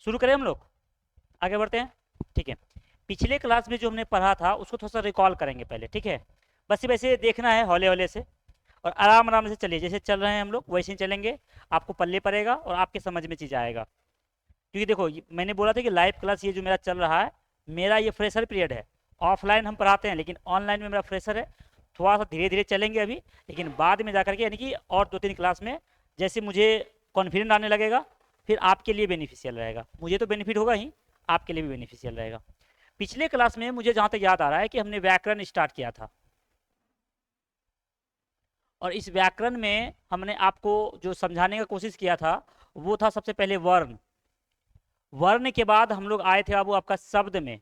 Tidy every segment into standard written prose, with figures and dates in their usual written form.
शुरू करें हम लोग, आगे बढ़ते हैं। ठीक है, पिछले क्लास में जो हमने पढ़ा था उसको थोड़ा सा रिकॉल करेंगे पहले, ठीक है। बस वैसे देखना है हौले हौले से, और आराम आराम से चलिए, जैसे चल रहे हैं हम लोग वैसे ही चलेंगे। आपको पल्ले पड़ेगा और आपके समझ में चीज़ आएगा। क्योंकि देखो मैंने बोला था कि लाइव क्लास ये जो मेरा चल रहा है, मेरा ये फ्रेशर पीरियड है। ऑफलाइन हम पढ़ाते हैं लेकिन ऑनलाइन में मेरा फ्रेशर है। थोड़ा सा धीरे धीरे चलेंगे अभी, लेकिन बाद में जाकर के यानी कि और 2-3 क्लास में जैसे मुझे कॉन्फिडेंट आने लगेगा, फिर आपके लिए बेनिफिशियल रहेगा। मुझे तो बेनिफिट होगा ही, आपके लिए भी बेनिफिशियल रहेगा। पिछले क्लास में मुझे जहाँ तक याद आ रहा है कि हमने व्याकरण स्टार्ट किया था, और इस व्याकरण में हमने आपको जो समझाने का कोशिश किया था वो था सबसे पहले वर्ण। वर्ण के बाद हम लोग आए थे बाबू आपका शब्द में,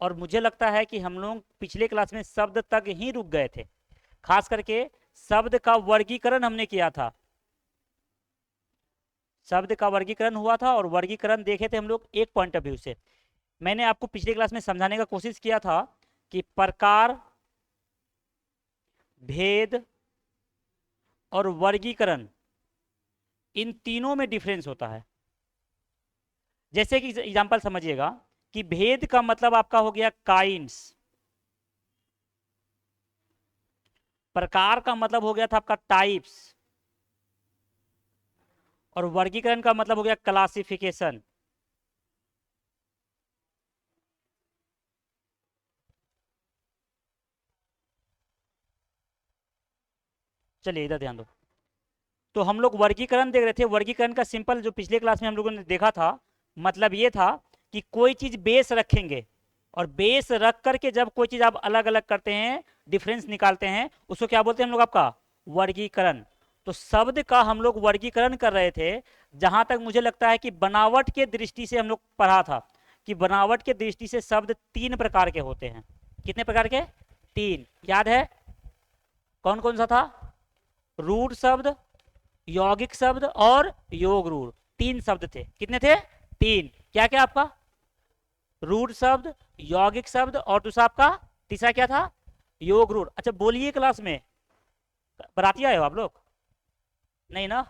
और मुझे लगता है कि हम लोग पिछले क्लास में शब्द तक ही रुक गए थे। खास करके शब्द का वर्गीकरण हमने किया था, शब्द का वर्गीकरण हुआ था, और वर्गीकरण देखे थे हम लोग एक पॉइंट ऑफ व्यू से। मैंने आपको पिछले क्लास में समझाने का कोशिश किया था कि प्रकार, भेद और वर्गीकरण, इन तीनों में डिफरेंस होता है। जैसे कि एग्जांपल समझिएगा कि भेद का मतलब आपका हो गया काइंड्स, प्रकार का मतलब हो गया था आपका टाइप्स, और वर्गीकरण का मतलब हो गया क्लासिफिकेशन। चलिए इधर ध्यान दो। तो हम लोग वर्गीकरण देख रहे थे। वर्गीकरण का सिंपल जो पिछले क्लास में हम लोगों ने देखा था, मतलब ये था कि कोई चीज बेस रखेंगे, और बेस रख करके जब कोई चीज आप अलग अलग करते हैं, डिफरेंस निकालते हैं, उसको क्या बोलते हैं हम लोग आपका वर्गीकरण। तो शब्द का हम लोग वर्गीकरण कर रहे थे। जहां तक मुझे लगता है कि बनावट के दृष्टि से हम लोग पढ़ा था कि बनावट के दृष्टि से शब्द 3 प्रकार के होते हैं। कितने प्रकार के? 3। याद है कौन कौन सा था? रूढ़ शब्द, यौगिक शब्द और योग रूढ़। 3 शब्द थे। कितने थे? 3। क्या क्या आपका? रूढ़ शब्द, यौगिक शब्द, और दूसरा आपका तीसरा क्या था? योग रूढ़। अच्छा बोलिए क्लास में, बराती आए हो आप लोग? नहीं ना?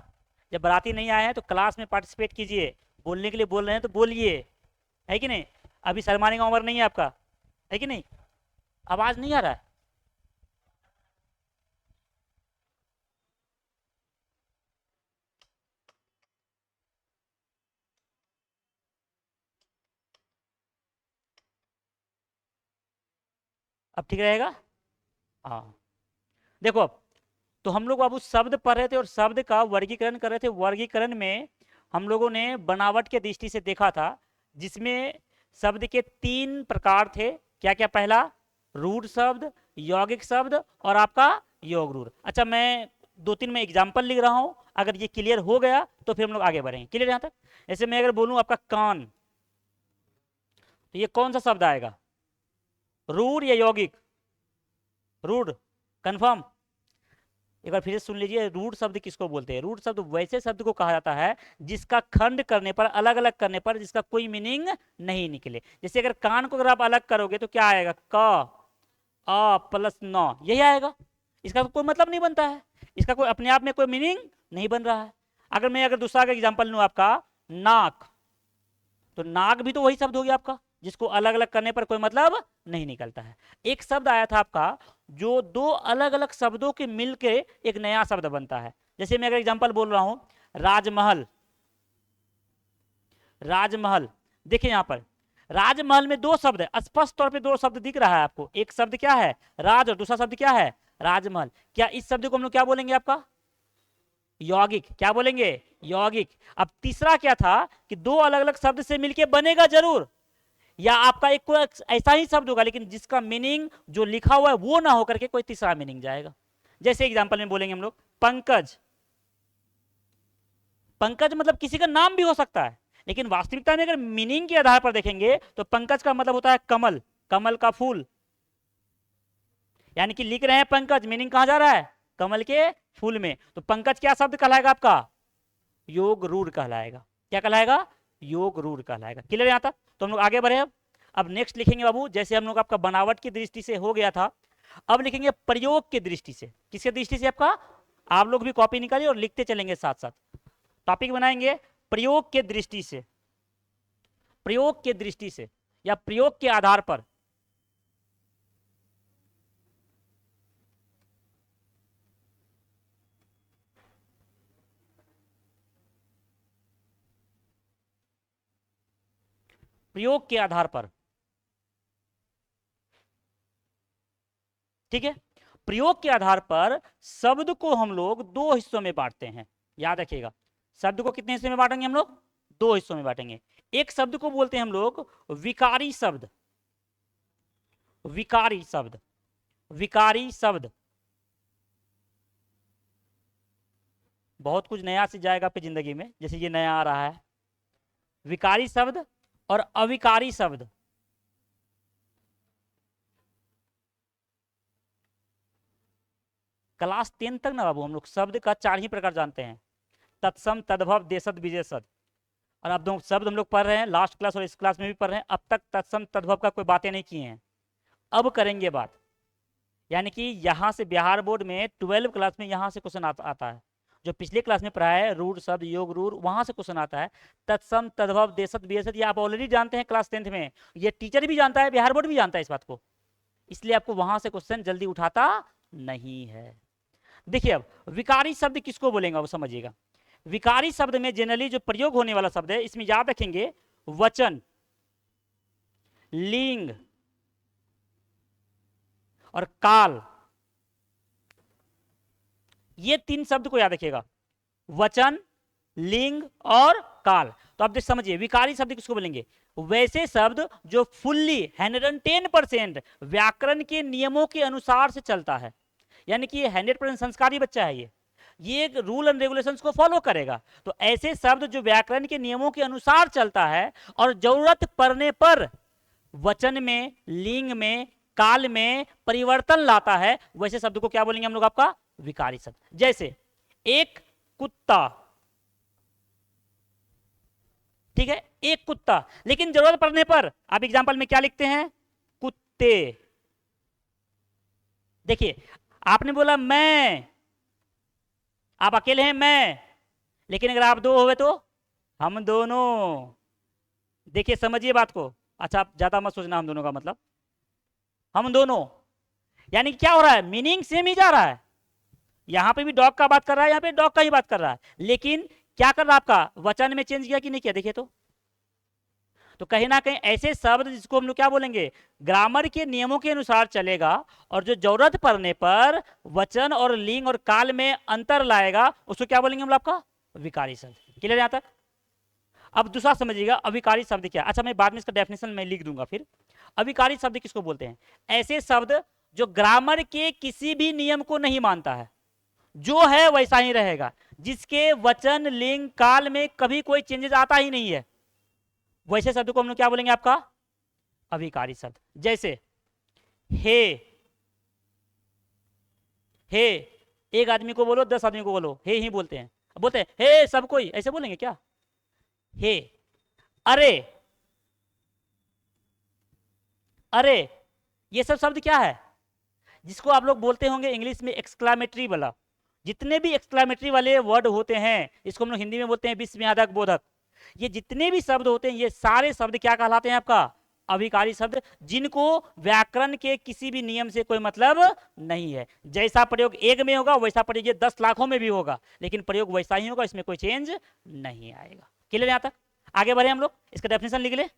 जब बराती नहीं आए हैं तो क्लास में पार्टिसिपेट कीजिए। बोलने के लिए बोल रहे हैं तो बोलिए, है कि नहीं? अभी शर्माने का उम्र नहीं है आपका, है कि नहीं? आवाज नहीं आ रहा है? अब ठीक रहेगा? हाँ। देखो अब, तो हम लोग बाबू शब्द पढ़ रहे थे और शब्द का वर्गीकरण कर रहे थे। वर्गीकरण में हम लोगों ने बनावट के दृष्टि से देखा था, जिसमें शब्द के 3 प्रकार थे। क्या क्या? पहला रूढ़ शब्द, यौगिक शब्द और आपका योग रूढ़। अच्छा मैं 2-3 में एग्जाम्पल लिख रहा हूं, अगर ये क्लियर हो गया तो फिर हम लोग आगे बढ़ेंगे। क्लियर यहां तक? जैसे मैं अगर बोलूं आपका कान, तो ये कौन सा शब्द आएगा? रूढ़ या यौगिक? रूढ़, कंफर्म? एक बार फिर से सुन लीजिए, रूट शब्द किसको बोलते हैं? रूट शब्द वैसे शब्द को कहा जाता है जिसका खंड करने पर, अलग अलग करने पर, जिसका कोई मीनिंग नहीं निकले। जैसे अगर कान को अगर आप अलग करोगे तो क्या आएगा? क अ प्लस न, यही आएगा। इसका तो कोई मतलब नहीं बनता है, इसका कोई अपने आप में कोई मीनिंग नहीं बन रहा है। अगर दूसरा का एग्जाम्पल लूं आपका नाक, तो नाक भी तो वही शब्द हो गया आपका, जिसको अलग अलग करने पर कोई मतलब नहीं निकलता है। एक शब्द आया था आपका जो 2 अलग अलग शब्दों के मिलके एक नया शब्द बनता है। जैसे मैं अगर एग्जांपल बोल रहा हूं राजमहल, राजमहल, देखिए यहां पर राजमहल में 2 शब्द है, स्पष्ट तौर पे 2 शब्द दिख रहा है आपको। एक शब्द क्या है? राज, और दूसरा शब्द क्या है? राजमहल। क्या इस शब्द को हम लोग क्या बोलेंगे आपका? यौगिक। क्या बोलेंगे? यौगिक। अब तीसरा क्या था कि 2 अलग अलग शब्द से मिलके बनेगा जरूर, या आपका एक कोई ऐसा ही शब्द होगा लेकिन जिसका मीनिंग जो लिखा हुआ है वो ना होकर के कोई तीसरा मीनिंग जाएगा। जैसे एग्जांपल में बोलेंगे हम लोग पंकज। पंकज मतलब किसी का नाम भी हो सकता है, लेकिन वास्तविकता में अगर मीनिंग के आधार पर देखेंगे तो पंकज का मतलब होता है कमल, कमल का फूल। यानी कि लिख रहे हैं पंकज, मीनिंग कहां जा रहा है? कमल के फूल में। तो पंकज क्या शब्द कहलाएगा आपका? योग रूढ़ कहलाएगा। क्या कहलाएगा? योग रूढ़ कहलाएगा। क्लियर यहां तक? तो हम लोग आगे बढ़े। अब नेक्स्ट लिखेंगे बाबू, जैसे हम लोग आपका बनावट की दृष्टि से हो गया था, अब लिखेंगे प्रयोग की दृष्टि से। किसके दृष्टि से आपका? आप लोग भी कॉपी निकालिए और लिखते चलेंगे साथ साथ। टॉपिक बनाएंगे प्रयोग के दृष्टि से। प्रयोग के दृष्टि से या प्रयोग के आधार पर प्रयोग के आधार पर, ठीक है, प्रयोग के आधार पर शब्द को हम लोग दो हिस्सों में बांटते हैं। याद रखिएगा, शब्द को कितने हिस्से में बांटेंगे हम लोग? दो हिस्सों में बांटेंगे। एक शब्द को बोलते हैं हम लोग विकारी शब्द, विकारी शब्द, विकारी शब्द। बहुत कुछ नया से जाएगा आपकी जिंदगी में, जैसे ये नया आ रहा है, विकारी शब्द और अविकारी शब्द। क्लास 10 तक ना बाबू हम लोग शब्द का 4 ही प्रकार जानते हैं, तत्सम, तद्भव, देशद, विशेषद। और अब दो शब्द हम लोग पढ़ रहे हैं, लास्ट क्लास और इस क्लास में भी पढ़ रहे हैं। अब तक तत्सम तद्भव का कोई बातें नहीं किए हैं, अब करेंगे बात। यानी कि यहाँ से बिहार बोर्ड में 12 क्लास में यहाँ से क्वेश्चन आता है, जो पिछले क्लास में पढ़ा है रूढ़ शब्द, योग रूढ़, वहां से क्वेश्चन आता है। तत्सम, तद्भव, देशद, विशेषद, ये आप ऑलरेडी जानते हैं क्लास 10th में, ये टीचर भी जानता है, बिहार बोर्ड भी जानता है इस बात को, इसलिए आपको वहां से क्वेश्चन जल्दी उठाता नहीं है। देखिए अब विकारी शब्द किसको बोलेंगे वो समझिएगा। विकारी शब्द में जनरली जो प्रयोग होने वाला शब्द है, इसमें याद रखेंगे वचन, लिंग और काल, ये 3 शब्द को याद रखिएगा, वचन, लिंग और काल। तो आप समझिए विकारी शब्द किसको बोलेंगे? वैसे शब्द जो फुल्ली 110% व्याकरण के नियमों के अनुसार से चलता है, यानी कि ये 100% संस्कारी बच्चा है, ये एक रूल एंड रेगुलेशंस को फॉलो करेगा। तो ऐसे शब्द जो व्याकरण के नियमों के अनुसार चलता है और जरूरत पड़ने पर वचन में, लिंग में, काल में परिवर्तन लाता है, वैसे शब्द को क्या बोलेंगे हम लोग? आपका विकारी शब्द। जैसे एक कुत्ता, ठीक है, एक कुत्ता, लेकिन जरूरत पड़ने पर आप एग्जाम्पल में क्या लिखते हैं? कुत्ते। देखिए आपने बोला मैं, आप अकेले हैं मैं, लेकिन अगर आप दो हुए तो हम दोनों। देखिए समझिए बात को, अच्छा आप ज्यादा मत सोचना हम दोनों का मतलब, हम दोनों यानी क्या हो रहा है? मीनिंग सेम ही जा रहा है। यहां पे भी डॉग का बात कर रहा है, यहां पे डॉग का ही बात कर रहा है, लेकिन क्या कर रहा है आपका? वचन में चेंज किया कि नहीं किया? देखिए तो कहीं ना कहीं ऐसे शब्द जिसको हम लोग क्या बोलेंगे? ग्रामर के नियमों के अनुसार चलेगा, और जो जरूरत पड़ने पर वचन और लिंग और काल में अंतर लाएगा, उसको क्या बोलेंगे हम लोग? आपका विकारी शब्द। क्लियर यहां तक? अब दूसरा समझिएगा, अविकारी शब्द क्या? अच्छा मैं बाद में इसका डेफिनेशन में लिख दूंगा। फिर अविकारी शब्द किसको बोलते हैं? ऐसे शब्द जो ग्रामर के किसी भी नियम को नहीं मानता है, जो है वैसा ही रहेगा, जिसके वचन, लिंग, काल में कभी कोई चेंजेस आता ही नहीं है, वैसे शब्द को हम लोग क्या बोलेंगे? आपका अविकारी शब्द। जैसे हे, हे एक आदमी को बोलो, 10 आदमी को बोलो, हे ही बोलते हैं, बोलते हैं हे सब कोई, ऐसे बोलेंगे क्या? हे। अरे, अरे, ये सब शब्द क्या है? जिसको आप लोग बोलते होंगे इंग्लिश में एक्सक्लामेटरी वाला। जितने भी एक्सक्लामेटरी वाले वर्ड होते हैं, इसको हम लोग हिंदी में बोलते हैं विस्मयादक बोधक। ये जितने भी शब्द होते हैं, ये सारे शब्द क्या कहलाते हैं? आपका अभिकारी शब्द, जिनको व्याकरण के किसी भी नियम से कोई मतलब नहीं है। जैसा प्रयोग एक में होगा वैसा प्रयोग ये 10 लाखों में भी होगा, लेकिन प्रयोग वैसा ही होगा, इसमें कोई चेंज नहीं आएगा। क्लियर यहां तक? आगे बढ़े हम लोग, इसका डेफिनेशन लिख ले।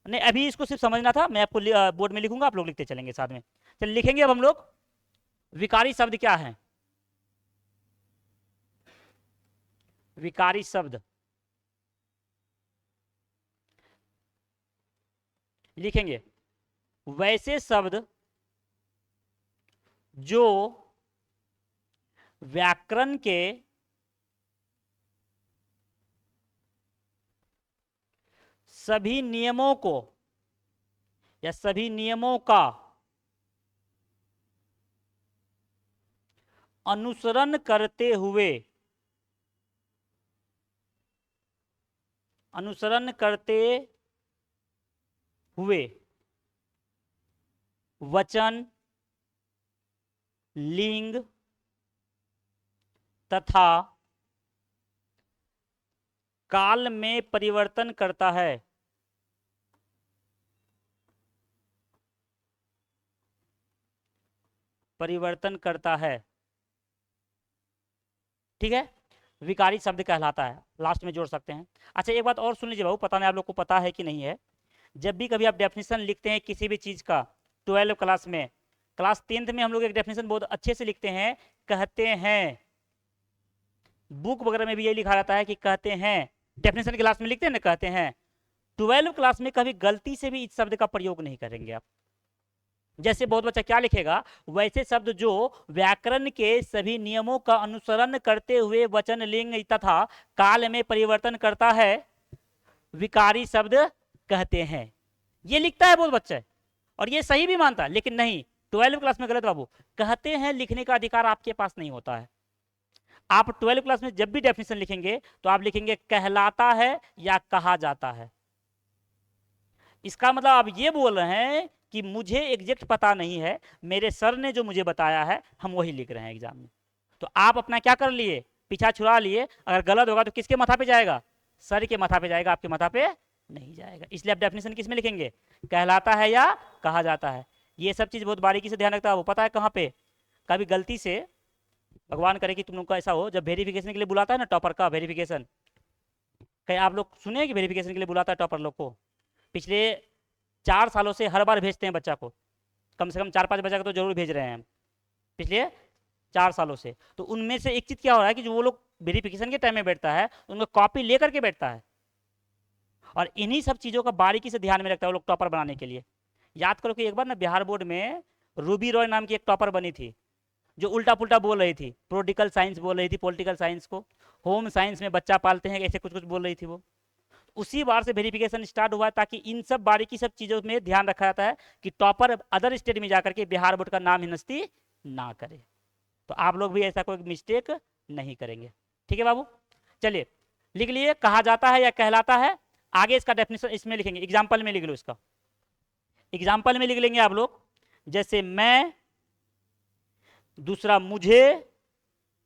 नहीं अभी इसको सिर्फ समझना था, मैं आपको बोर्ड में लिखूंगा, आप लोग लिखते चलेंगे साथ में। चल लिखेंगे अब हम लोग विकारी शब्द क्या है। विकारी शब्द लिखेंगे वैसे शब्द जो व्याकरण के सभी नियमों को या सभी नियमों का अनुसरण करते हुए वचन, लिंग तथा काल में परिवर्तन करता है, परिवर्तन करता है, ठीक है, विकारी शब्द कहलाता है। लास्ट में जोड़ सकते हैं। अच्छा एक बात और सुन लीजिए बाबू, पता नहीं आप लोग को पता है कि नहीं है, जब भी कभी आप डेफिनेशन लिखते हैं किसी भी चीज का 12 क्लास में, क्लास 10th में हम लोग एक डेफिनेशन बहुत अच्छे से लिखते हैं, कहते हैं, बुक वगैरह में भी ये लिखा रहता है कि कहते हैं, डेफिनेशन क्लास में लिखते हैं ना कहते हैं। 12 क्लास में कभी गलती से भी इस शब्द का प्रयोग नहीं करेंगे आप। जैसे बहुत बच्चा क्या लिखेगा, वैसे शब्द जो व्याकरण के सभी नियमों का अनुसरण करते हुए वचन लिंग तथा काल में परिवर्तन करता है, विकारी शब्द कहते हैं, ये लिखता है बहुत बच्चा, और ये सही भी मानता है, लेकिन नहीं, 12 क्लास में गलत बाबू। कहते हैं लिखने का अधिकार आपके पास नहीं होता है। आप 12 क्लास में जब भी डेफिनेशन लिखेंगे तो आप लिखेंगे कहलाता है या कहा जाता है। इसका मतलब आप ये बोल रहे हैं कि मुझे एग्जैक्ट पता नहीं है, मेरे सर ने जो मुझे बताया है हम वही लिख रहे हैं एग्जाम में। तो आप अपना क्या कर लिए, पीछा छुड़ा लिए। अगर गलत होगा तो किसके माथा पे जाएगा, सर के माथा पे जाएगा, आपके माथा पे नहीं जाएगा। इसलिए आप डेफिनेशन किस में लिखेंगे, कहलाता है या कहा जाता है। ये सब चीज बहुत बारीकी से ध्यान रखता है वो, पता है कहाँ पे, कभी गलती से, भगवान करे कि तुम लोग का ऐसा हो, जब वेरिफिकेशन के लिए बुलाता है ना टॉपर का वेरिफिकेशन, कहीं आप लोग सुने हैं कि वेरिफिकेशन के लिए बुलाता है टॉपर लोग को, पिछले 4 सालों से हर बार भेजते हैं बच्चा को, कम से कम 4-5 बच्चा को तो जरूर भेज रहे हैं हम पिछले 4 सालों से। तो उनमें से एक चीज क्या हो रहा है कि जो वो लोग वेरिफिकेशन के टाइम में बैठता है उनका कॉपी लेकर के बैठता है, और इन्हीं सब चीजों का बारीकी से ध्यान में रखता है वो लोग टॉपर बनाने के लिए। याद करो कि एक बार ना बिहार बोर्ड में रूबी रॉय नाम की एक टॉपर बनी थी, जो उल्टा पुल्टा बोल रही थी, प्रोडिकल साइंस बोल रही थी, पॉलिटिकल साइंस को, होम साइंस में बच्चा पालते हैं, ऐसे कुछ कुछ बोल रही थी वो। उसी बार से वेरिफिकेशन स्टार्ट हुआ, ताकि इन सब बारीकी सब चीजों में ध्यान रखा जाता है कि टॉपर अदर स्टेट में जाकर के बिहार बोर्ड का नाम हिनस्ती ना करे। तो आप लोग भी ऐसा कोई मिस्टेक नहीं करेंगे, ठीक है बाबू। चलिए लिख लिए, कहा जाता है या कहलाता है। आगे इसका डेफिनेशन इसमें लिखेंगे, एग्जाम्पल में लिख लो, इसका एग्जाम्पल में लिख लेंगे आप लोग। जैसे मैं, दूसरा मुझे,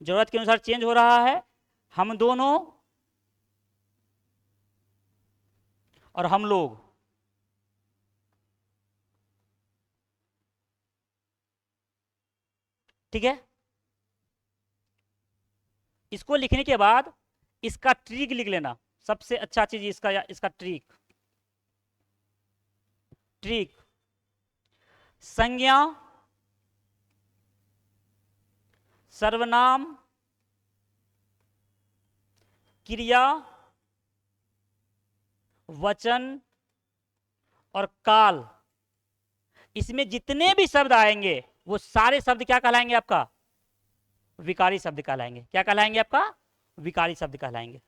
जरूरत के अनुसार चेंज हो रहा है, हम दोनों और हम लोग। ठीक है, इसको लिखने के बाद इसका ट्रिक लिख लेना, सबसे अच्छा चीज इसका ट्रिक, ट्रिक संज्ञा, सर्वनाम, क्रिया, वचन और काल, इसमें जितने भी शब्द आएंगे वो सारे शब्द क्या कहलाएंगे आपका, विकारी शब्द कहलाएंगे। क्या कहलाएंगे आपका, विकारी शब्द कहलाएंगे।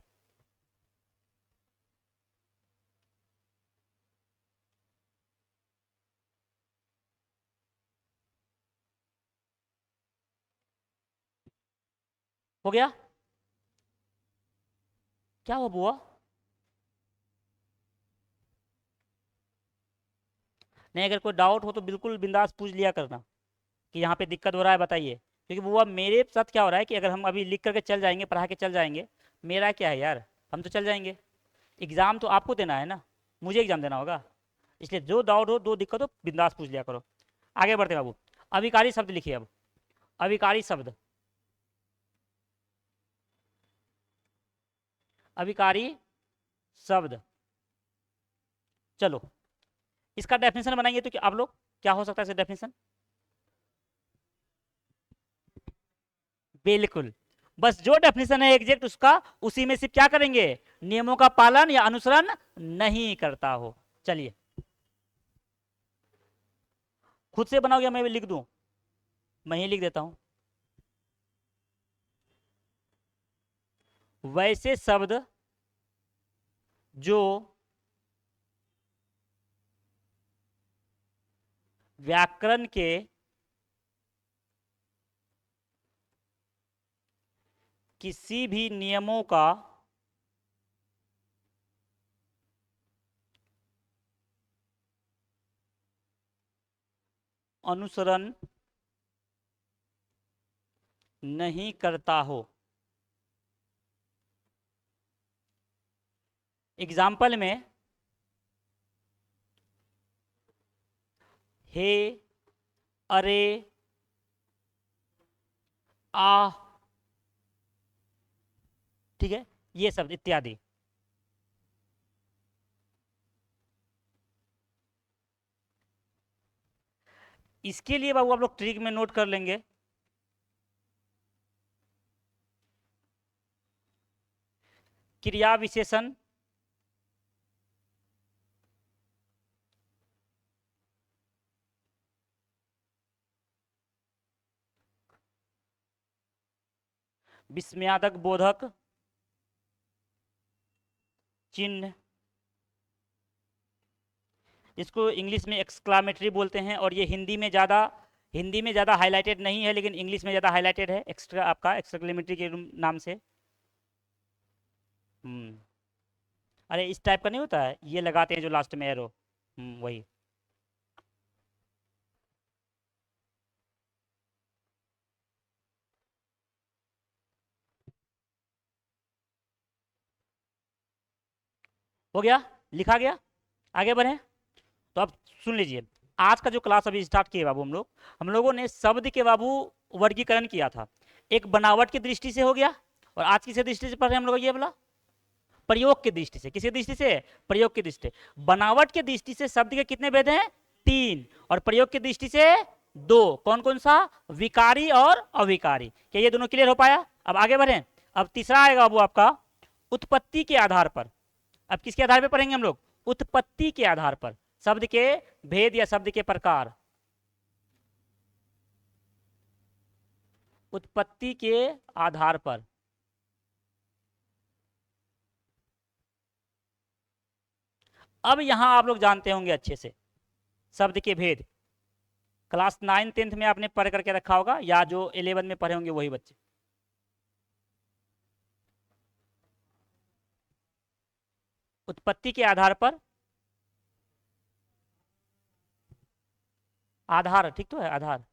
हो गया, क्या हुआ बुआ, नहीं अगर कोई डाउट हो तो बिल्कुल बिंदास पूछ लिया करना कि यहाँ पे दिक्कत हो रहा है बताइए। क्योंकि बुआ मेरे साथ क्या हो रहा है कि अगर हम अभी लिख करके चल जाएंगे, पढ़ा के चल जाएंगे, मेरा क्या है यार, हम तो चल जाएंगे, एग्जाम तो आपको देना है ना, मुझे एग्जाम देना होगा। इसलिए जो डाउट हो, दो दिक्कत हो, बिंदास पूछ लिया करो। आगे बढ़ते बाबू, अविकारी शब्द लिखिए अब, अविकारी शब्द, अविकारी शब्द। चलो इसका डेफिनेशन बनाएंगे तो क्या आप लोग, क्या हो सकता है इसका डेफिनेशन, बिल्कुल, बस जो डेफिनेशन है एग्जैक्ट उसका, उसी में सिर्फ क्या करेंगे, नियमों का पालन या अनुसरण नहीं करता हो। चलिए खुद से बनाओगे, मैं भी लिख दूं, मैं ही लिख देता हूं। वैसे शब्द जो व्याकरण के किसी भी नियमों का अनुसरण नहीं करता हो। एग्जाम्पल में हे, अरे, आ, ठीक है, ये शब्द इत्यादि। इसके लिए बाबू आप लोग ट्रिक में नोट कर लेंगे, क्रिया विशेषण, विस्मयादक बोधक चिन्ह, इसको इंग्लिश में एक्सक्लामेटरी बोलते हैं, और ये हिंदी में ज़्यादा हाईलाइटेड नहीं है, लेकिन इंग्लिश में ज़्यादा हाईलाइटेड है, एक्स्ट्रा आपका एक्सक्लेमेटरी के नाम से। अरे इस टाइप का नहीं होता है, ये लगाते हैं जो लास्ट में एरो, वही। हो गया, लिखा गया, आगे बढ़े। तो अब सुन लीजिए, आज का जो क्लास अभी स्टार्ट किए बाबू हम लोगों ने शब्द के बाबू वर्गीकरण किया था। एक बनावट की दृष्टि से हो गया, और आज किस दृष्टि से पढ़ रहे हैं हम लोग, ये बोला प्रयोग की दृष्टि से। किसी दृष्टि से? प्रयोग की दृष्टि से। बनावट की दृष्टि से शब्द के कितने भेद हैं? 3, और प्रयोग की दृष्टि से 2। कौन कौन सा? विकारी और अविकारी। क्या ये दोनों क्लियर हो पाया? अब आगे बढ़े। अब तीसरा आएगा बाबू आपका उत्पत्ति के आधार पर। अब किसके आधार पर पढ़ेंगे हम लोग? उत्पत्ति के आधार पर, शब्द के भेद या शब्द के प्रकार। उत्पत्ति के आधार पर। अब यहां आप लोग जानते होंगे अच्छे से शब्द के भेद। क्लास 9 10th में आपने पढ़ करके रखा होगा, या जो 11 में पढ़े होंगे वही बच्चे। उत्पत्ति के आधार पर, आधार ठीक तो है, आधार,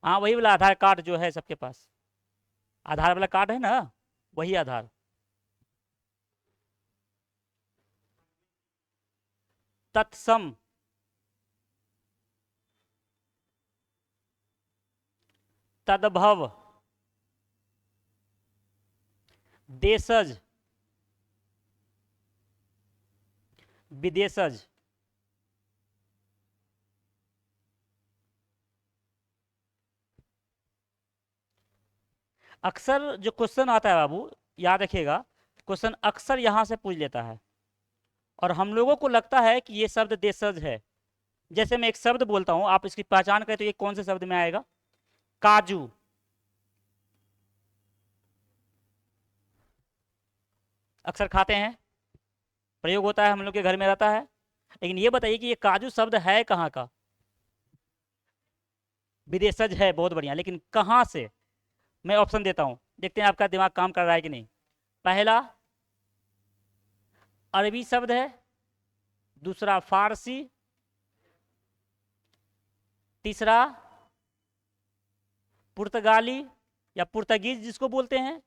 हाँ वही वाला आधार कार्ड जो है सबके पास, आधार वाला कार्ड है ना, वही आधार। तत्सम, तद्भव, देशज, विदेशज। अक्सर जो क्वेश्चन आता है बाबू, याद रखिएगा, क्वेश्चन अक्सर यहां से पूछ लेता है, और हम लोगों को लगता है कि ये शब्द देशज है। जैसे मैं एक शब्द बोलता हूं, आप इसकी पहचान करें तो ये कौन से शब्द में आएगा? काजू। अक्सर खाते हैं, प्रयोग होता है, हम लोग के घर में रहता है। लेकिन ये बताइए कि ये काजू शब्द है कहाँ का? विदेशज है, बहुत बढ़िया, लेकिन कहाँ से? मैं ऑप्शन देता हूं, देखते हैं आपका दिमाग काम कर रहा है कि नहीं। पहला अरबी शब्द है, दूसरा फारसी, तीसरा पुर्तगाली या पुर्तगीज जिसको बोलते हैं,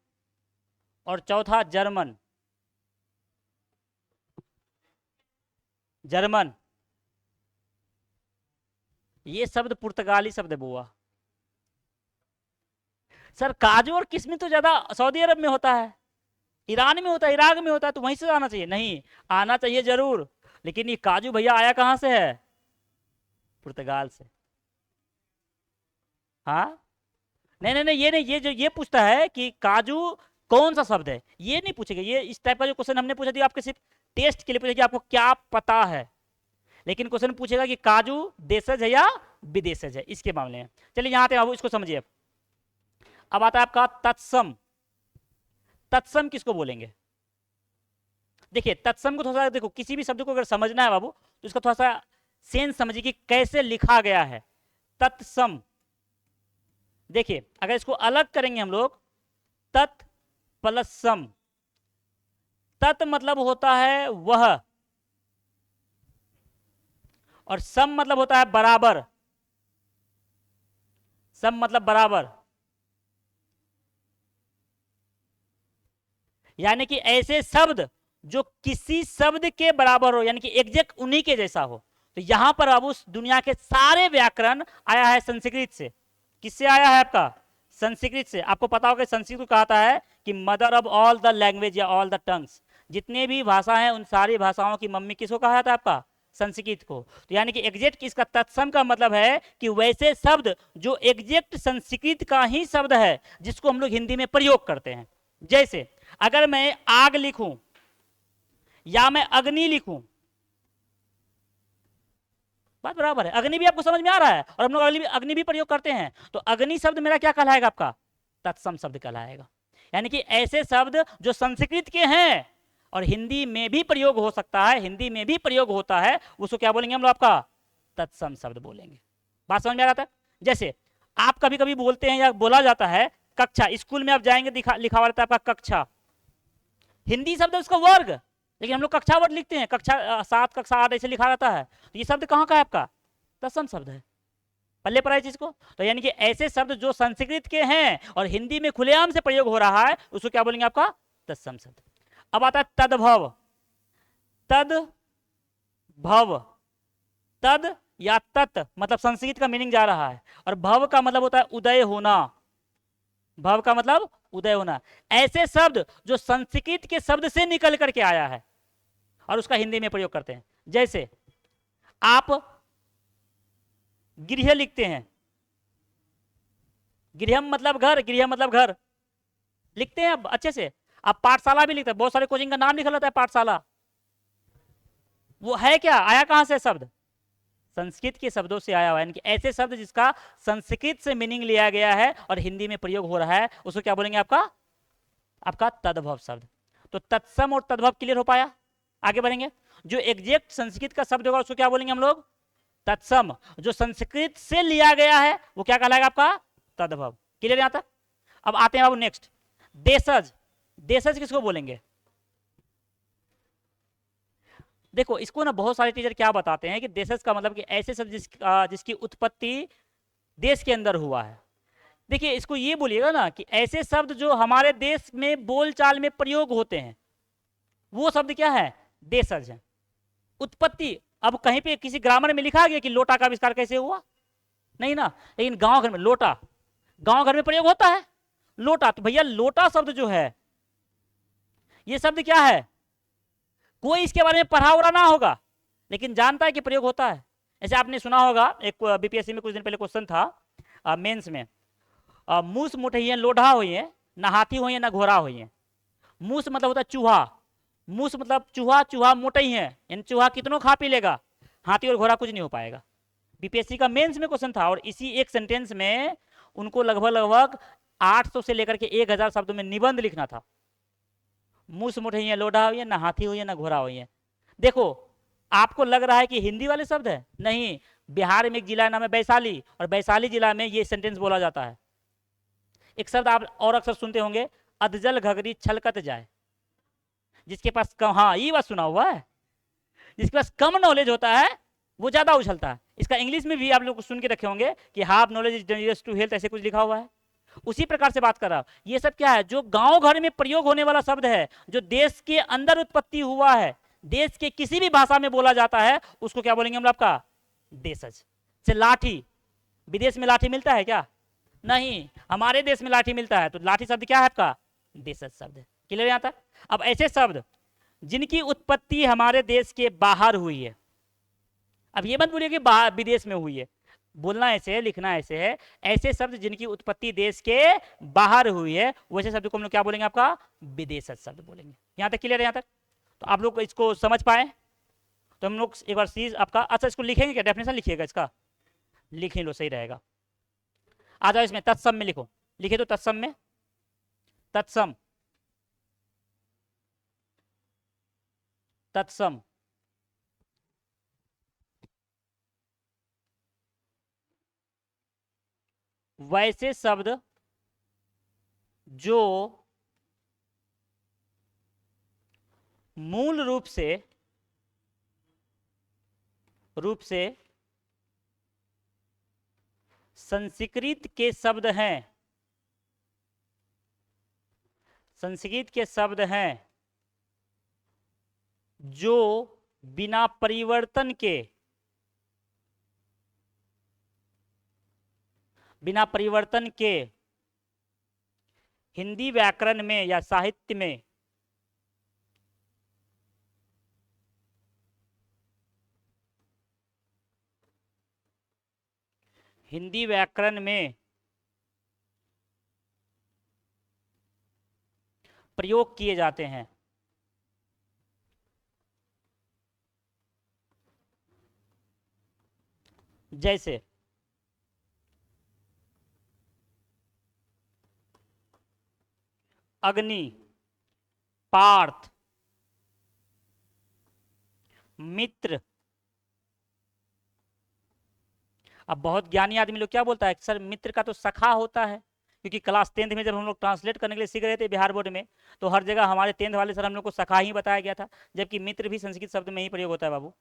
और चौथा जर्मन। जर्मन, ये शब्द पुर्तगाली शब्द है बुआ। सर काजू और किशमिश तो ज्यादा सऊदी अरब में होता है, ईरान में होता है, इराक में होता है, तो वहीं से आना चाहिए। नहीं, आना चाहिए जरूर, लेकिन ये काजू भैया आया कहां से है? पुर्तगाल से। हाँ, नहीं नहीं नहीं, ये नहीं, ये जो ये पूछता है कि काजू कौन सा शब्द है, ये नहीं पूछेगा। ये इस टाइप का जो क्वेश्चन हमने पूछा था आपके सिर्फ टेस्ट के लिए पूछा कि आपको क्या पता है, लेकिन क्वेश्चन पूछेगा कि काजू देशज है या विदेशज है, इसके मामले में। चलिए यहाँ पे बाबू इसको समझिए। अब आता है आपका तत्सम। तत्सम किसको बोलेंगे? देखिए तत्सम को थोड़ा सा देखो, किसी भी शब्द को अगर समझना है बाबू तो इसका थोड़ा सा सेंस समझिए कि कैसे लिखा गया है। तत्सम, देखिए अगर इसको अलग करेंगे हम लोग, तत् प्लस सम। तत् मतलब होता है वह, और सम मतलब होता है बराबर। सम मतलब बराबर, यानी कि ऐसे शब्द जो किसी शब्द के बराबर हो, यानी कि एग्जैक्ट उन्हीं के जैसा हो। तो यहां पर अब उस दुनिया के सारे व्याकरण आया है संस्कृत से। किससे आया है आपका? संस्कृत से। आपको पता होगा संस्कृत को कहा है कि mother of all the language या ऑल द टंग्स, जितने भी भाषा हैं उन सारी भाषाओं की मम्मी किसको कहा जाता है? आपका संस्कृत को। तो यानी कि एग्जैक्ट इसका तत्सम का मतलब है कि वैसे शब्द जो एग्जैक्ट संस्कृत का ही शब्द है जिसको हम लोग हिंदी में प्रयोग करते हैं। जैसे अगर मैं आग लिखूं या मैं अग्नि लिखूं, बात बराबर है। अग्नि भी आपको समझ में आ रहा है और हम लोग अग्नि भी प्रयोग करते हैं। तो अग्नि शब्द मेरा क्या कहलाएगा? आपका तत्सम शब्द कहलाएगा। यानी कि ऐसे शब्द जो संस्कृत के हैं और हिंदी में भी प्रयोग हो सकता है, हिंदी में भी प्रयोग होता है, उसको क्या बोलेंगे हम लोग? आपका तत्सम शब्द बोलेंगे। बात समझ में आ रहा था? जैसे आप कभी कभी बोलते हैं या बोला जाता है कक्षा, स्कूल में आप जाएंगे लिखा हुआ रहता है आपका कक्षा, हिंदी शब्द है उसका वर्ग, लेकिन हम लोग कक्षा वर्ग लिखते हैं, कक्षा 7 कक्षा 8 ऐसे लिखा रहता है। तो ये शब्द कहाँ का है? आपका तत्सम शब्द है। पल्ले पर आई चीज को। तो यानी कि ऐसे शब्द जो संस्कृत के हैं और हिंदी में खुलेआम से प्रयोग हो रहा है उसको क्या बोलेंगे? आपका तत्सम शब्द। अब आता है तद्भव। तद्भव, तद या तत् मतलब संस्कृत का मीनिंग जा रहा है, और भव का मतलब होता है उदय होना। भव का मतलब उदय होना। ऐसे शब्द जो संस्कृत के शब्द से निकल करके आया है और उसका हिंदी में प्रयोग करते हैं। जैसे आप गृह लिखते हैं, गृह मतलब घर, गृह मतलब घर लिखते हैं अब अच्छे से। आप पाठशाला भी लिखते हैं, बहुत सारे कोचिंग का नाम लिखा रहता है पाठशाला। वो है क्या? आया कहां से शब्द? संस्कृत के शब्दों से आया हुआ है। यानी कि ऐसे शब्द जिसका संस्कृत से मीनिंग लिया गया है और हिंदी में प्रयोग हो रहा है उसको क्या बोलेंगे? आपका तद्भव शब्द। तो तत्सम और तद्भव क्लियर हो पाया? आगे बढ़ेंगे। जो एग्जैक्ट संस्कृत का शब्द होगा उसको क्या बोलेंगे हम लोग? तत्सम। जो संस्कृत से लिया गया है वो क्या कहलाएगा? आपका तद्भव। क्लियर यहां तक? अब आते हैं बाबू नेक्स्ट, देशज। देशज किसको बोलेंगे? देखो इसको ना बहुत सारे टीचर क्या बताते हैं कि देशज का मतलब कि ऐसे शब्द जिसकी उत्पत्ति देश के अंदर हुआ है। देखिए इसको ये बोलिएगा ना कि ऐसे शब्द जो हमारे देश में बोलचाल में प्रयोग होते हैं वो शब्द क्या है? देशज है। उत्पत्ति, अब कहीं पे किसी ग्रामर में लिखा गया कि लोटा का आविष्कार कैसे हुआ? नहीं ना। लेकिन गांव घर में लोटा, गांव घर में प्रयोग होता है लोटा। तो भैया लोटा शब्द जो है ये शब्द क्या है? कोई इसके बारे में पढ़ा उड़ा ना होगा लेकिन जानता है कि प्रयोग होता है। ऐसे आपने सुना होगा, एक बीपीएससी में कुछ दिन पहले क्वेश्चन था मेंस में, मूस मुठैया लोढ़ा हुई है, ना हाथी हुई है ना घोड़ा हुई है। मूस मतलब होता है चूहा, मूस मतलब चूहा, चूहा मोटई है, यानी चूहा कितनों खा पी लेगा, हाथी और घोड़ा कुछ नहीं हो पाएगा। बीपीएससी का मेंस में क्वेश्चन था और इसी एक सेंटेंस में उनको लगभग 800 से लेकर के 1000 शब्दों में निबंध लिखना था। मूस मुठैया लोढ़ा हुई है, ना हाथी हुई है ना घोड़ा हुई है। देखो आपको लग रहा है कि हिंदी वाले शब्द है, नहीं। बिहार में एक जिला नाम है वैशाली, और वैशाली जिला में ये सेंटेंस बोला जाता है। एक शब्द आप और अक्सर सुनते होंगे, अधजल घगरी छलकत जाए। जिसके पास कम, हाँ ये बात सुना हुआ है, जिसके पास कम नॉलेज होता है वो ज्यादा उछलता है। इसका इंग्लिश में भी आप लोग सुन के रखे होंगे कि half knowledge is dangerous to health, ऐसे कुछ लिखा हुआ है। उसी प्रकार से बात कर रहा हूं। ये सब क्या है? जो गांव घर में प्रयोग होने वाला शब्द है, जो देश के अंदर उत्पत्ति हुआ है, देश के किसी भी भाषा में बोला जाता है, उसको क्या बोलेंगे हम लोग? आपका देशज। से लाठी, विदेश में लाठी मिलता है क्या? नहीं, हमारे देश में लाठी मिलता है। तो लाठी शब्द क्या है? आपका देशज शब्द। क्लियर यहां तक? अब ऐसे शब्द जिनकी उत्पत्ति हमारे देश के बाहर हुई है, अब ये मत बोलिए कि विदेश में हुई है, बोलना ऐसे है, लिखना ऐसे है। ऐसे शब्द जिनकी उत्पत्ति देश के बाहर हुई है वैसे शब्द को हम लोग क्या बोलेंगे? आपका विदेशज शब्द बोलेंगे। यहां तक क्लियर है? यहां तक तो आप लोग इसको समझ पाए? तो हम लोग एक बार सीज आपका, अच्छा इसको लिखेंगे क्या? डेफिनेशन लिखिएगा इसका, लिख लो सही रहेगा। आ जाओ इसमें तत्सम में लिखो, लिखे तो तत्सम में, तत्सम, तत्सम वैसे शब्द जो मूल रूप से संस्कृत के शब्द हैं, संस्कृत के शब्द हैं, जो बिना परिवर्तन के, हिंदी व्याकरण में या साहित्य में हिंदी व्याकरण में प्रयोग किए जाते हैं। जैसे अग्नि, पार्थ, मित्र। अब बहुत ज्ञानी आदमी लोग क्या बोलता है, सर मित्र का तो सखा होता है, क्योंकि क्लास 10th में जब हम लोग ट्रांसलेट करने के लिए सीख रहे थे बिहार बोर्ड में, तो हर जगह हमारे 10th वाले सर हम लोग को सखा ही बताया गया था, जबकि मित्र भी संस्कृत शब्द में ही प्रयोग होता है बाबू।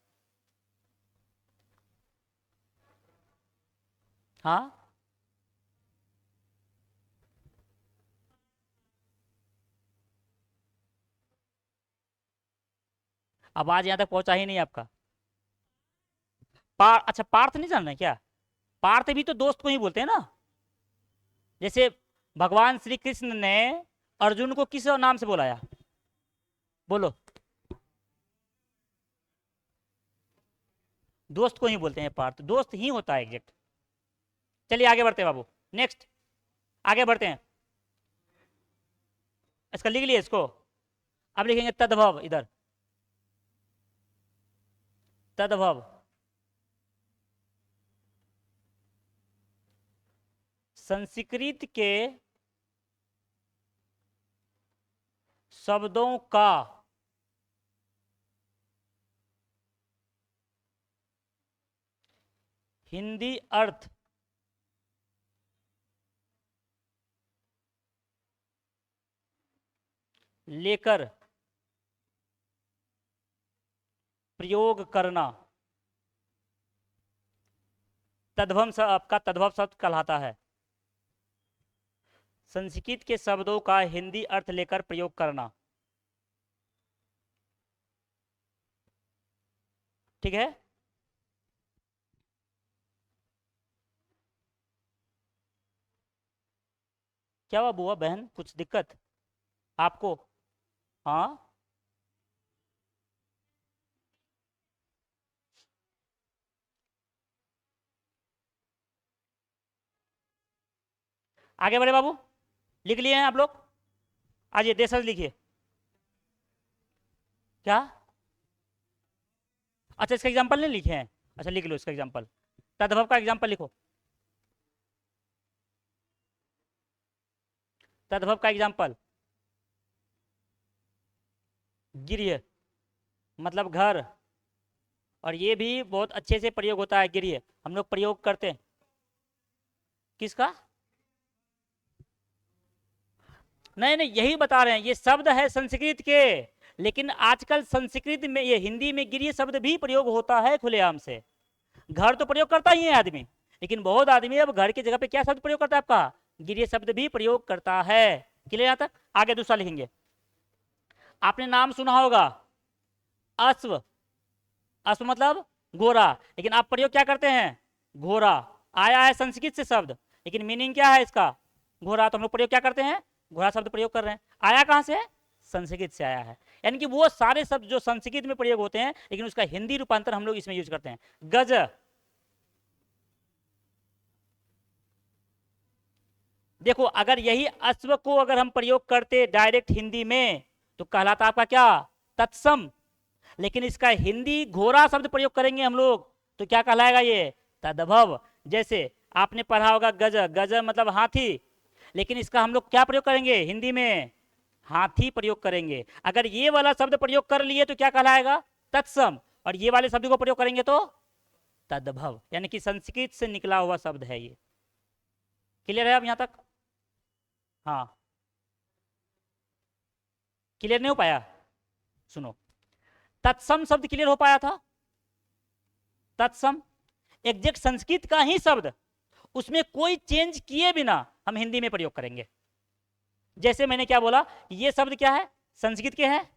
हाँ, आवाज यहां तक पहुंचा ही नहीं आपका। अच्छा, पार्थ नहीं जानना है क्या? पार्थ भी तो दोस्त को ही बोलते हैं ना। जैसे भगवान श्री कृष्ण ने अर्जुन को किस नाम से बुलाया, बोलो? दोस्त को ही बोलते हैं, पार्थ दोस्त ही होता है एग्जैक्ट। चलिए आगे बढ़ते हैं बाबू, नेक्स्ट आगे बढ़ते हैं। इसका लिख लिए इसको। अब लिखेंगे तद्भव, इधर तद्भव। संस्कृत के शब्दों का हिंदी अर्थ लेकर प्रयोग करना तद्भव आपका तद्भव शब्द कहलाता है। संस्कृत के शब्दों का हिंदी अर्थ लेकर प्रयोग करना, ठीक है। क्या हुआ बुआ बहन, कुछ दिक्कत आपको? हाँ, आगे बढ़े बाबू, लिख लिए हैं आप लोग? आइए देशज लिखिए। क्या? अच्छा, इसका एग्जांपल नहीं लिखे हैं? अच्छा लिख लो इसका एग्जांपल, तद्भव का एग्जांपल लिखो। तद्भव का एग्जांपल, गिर्य मतलब घर, और ये भी बहुत अच्छे से प्रयोग होता है गिर्य, हम लोग प्रयोग करते हैं। किसका? नहीं नहीं, यही बता रहे हैं, ये शब्द है संस्कृत के, लेकिन आजकल संस्कृत में ये हिंदी में गिरिय शब्द भी प्रयोग होता है खुलेआम से। घर तो प्रयोग करता ही है आदमी, लेकिन बहुत आदमी अब घर की जगह पे क्या शब्द प्रयोग करता है आपका, गिरिय शब्द भी प्रयोग करता है। क्लियर यहाँ तक? आगे दूसरा लिखेंगे। आपने नाम सुना होगा अश्व, अश्व मतलब घोड़ा, लेकिन आप प्रयोग क्या करते हैं, घोड़ा। आया है संस्कृत से शब्द, लेकिन मीनिंग क्या है इसका, घोड़ा, तो हम लोग प्रयोग क्या करते हैं, घोड़ा शब्द प्रयोग कर रहे हैं। आया कहां से? संस्कृत से आया है। यानी कि वो सारे शब्द जो संस्कृत में प्रयोग होते हैं, लेकिन उसका हिंदी रूपांतर हम लोग इसमें यूज करते हैं। गज, देखो अगर यही अश्व को अगर हम प्रयोग करते डायरेक्ट हिंदी में तो कहलाता आपका क्या, तत्सम। लेकिन इसका हिंदी घोड़ा शब्द प्रयोग करेंगे हम लोग तो क्या कहलाएगा ये, तद्भव। जैसे आपने पढ़ा होगा गज, गज मतलब हाथी, लेकिन इसका हम लोग क्या प्रयोग करेंगे हिंदी में, हाथी प्रयोग करेंगे। अगर ये वाला शब्द प्रयोग कर लिए तो क्या कहलाएगा, तत्सम, और ये वाले शब्द को प्रयोग करेंगे तो तद्भव, यानी कि संस्कृत से निकला हुआ शब्द है ये। क्लियर है अब यहां तक? हाँ, क्लियर नहीं हो पाया? सुनो, तत्सम शब्द क्लियर हो पाया था? तत्सम एग्जैक्ट संस्कृत का ही शब्द, उसमें कोई चेंज किए बिना हम हिंदी में प्रयोग करेंगे। जैसे मैंने क्या बोला, ये शब्द क्या है, संस्कृत के हैं,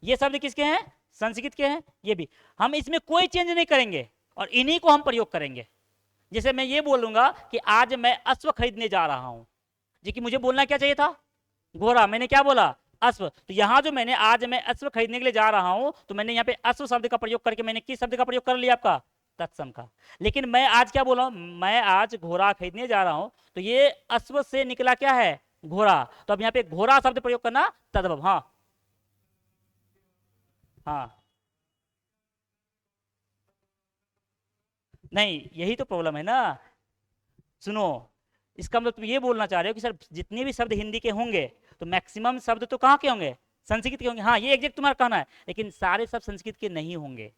ये शब्द किसके हैं, संस्कृत के हैं, ये भी हम इसमें कोई चेंज नहीं करेंगे और इन्हीं को हम प्रयोग करेंगे। जैसे मैं ये बोलूंगा कि आज मैं अश्व खरीदने जा रहा हूं, जी कि मुझे बोलना क्या चाहिए था, घोड़ा, मैंने क्या बोला, अश्व। तो यहाँ जो मैंने आज मैं अश्व खरीदने के लिए जा रहा हूं, तो मैंने यहाँ पे अश्व शब्द का प्रयोग करके मैंने किस शब्द का प्रयोग कर लिया, आपका तत्सम का। लेकिन मैं आज क्या बोला हूं, मैं आज घोड़ा खरीदने जा रहा हूं, तो ये अश्व से निकला क्या है, घोड़ा। तो अब यहाँ पे घोड़ा शब्द प्रयोग करना तद्भव। हाँ हाँ, नहीं यही तो प्रॉब्लम है ना। सुनो, इसका मतलब तुम ये बोलना चाह रहे हो कि सर जितने भी शब्द हिंदी के होंगे, तो मैक्सिमम शब्द तो कहाँ के होंगे, संस्कृत के होंगे। हाँ, ये एग्जैक्ट तुम्हारा कहना है, लेकिन सारे शब्द संस्कृत के नहीं होंगे।